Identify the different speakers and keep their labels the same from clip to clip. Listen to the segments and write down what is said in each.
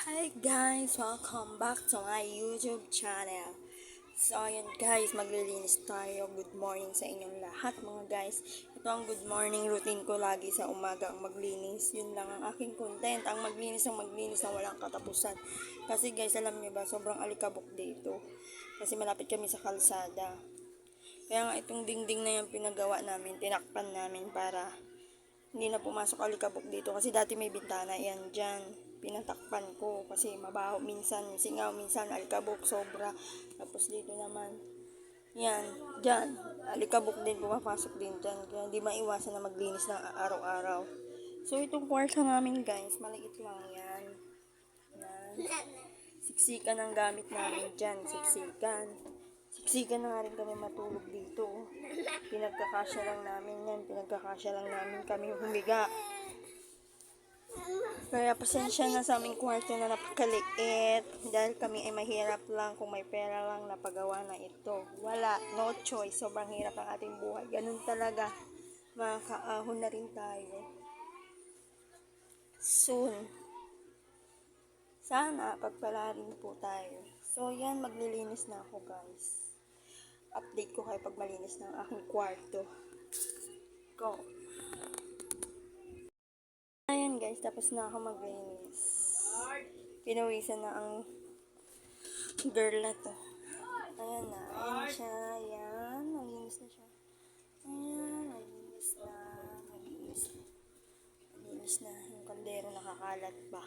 Speaker 1: Hi guys! Welcome back to my YouTube channel. So ayan guys, maglilinis tayo. Good morning sa inyong lahat mga guys. Ito ang good morning routine ko lagi sa umaga ang maglinis. Yun lang ang aking content. Ang maglinis ng maglinis na walang katapusan. Kasi guys, alam nyo ba, sobrang alikabok dito. Kasi malapit kami sa kalsada. Kaya nga itong dingding na yung pinagawa namin, tinakpan namin para hindi na pumasok alikabok dito. Kasi dati may bintana yan dyan. Pinatakpan ko kasi mabaho minsan, singaw, minsan alikabok sobra. Tapos dito naman, yan, dyan, alikabok din, pumapasok din dyan. Kaya hindi maiwasan na maglinis ng araw-araw. So itong kwarto namin guys, maliit lang yan. Yan. Siksikan ang gamit namin dyan, siksikan. Siksikan na nga rin kami matulog dito. Pinagkakasya lang namin yan, pinagkakasya lang namin kami humiga. Kaya pasensya na sa aming kwarto na napakaliit dahil kami ay mahirap lang, kung may pera lang napagawa na ito. Wala, no choice, sobrang hirap ang ating buhay. Ganun talaga, makakaahon na rin tayo. Soon. Sana pagpalarin po tayo. So yan, maglilinis na ako guys. Update ko kayo pag malinis ng aking kwarto. Go! Ayan guys, tapos na ako maglinis. Pinawisan na ang girl na to. Ayan na, ayan siya, ayan, malinis na siya. Ayan, malinis na, malinis na. Malinis na, yung kaldero nakakalat pa.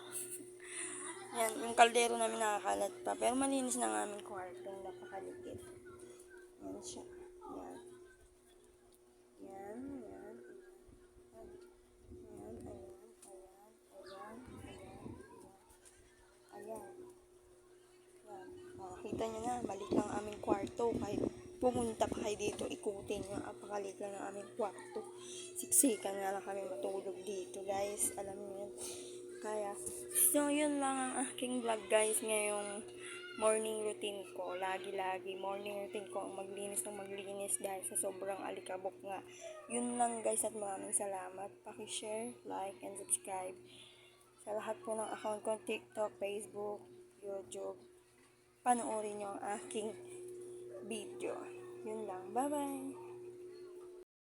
Speaker 1: Ayan, yung kaldero namin nakakalat pa, pero malinis na ng aming kwarto, napakalikit. Ayan siya, ayan. Ayan, ayan. Kita nyo na, maliit lang ang aming kwarto. Kahit pumunta pa kayo dito, ikutin nyo. Apakaliit lang ang aming kwarto. Siksikan na lang kami matulog dito, guys. Alam nyo yun. Kaya, so yun lang ang aking vlog, guys. Ngayong morning routine ko. Lagi-lagi, morning routine ko ang maglinis ng maglinis dahil sa sobrang alikabok nga. Yun lang, guys, at maraming salamat. Paki-share, like, and subscribe sa lahat po ng account ko, TikTok, Facebook, YouTube. Panoorin nyo ang aking video. Yun lang. Bye-bye!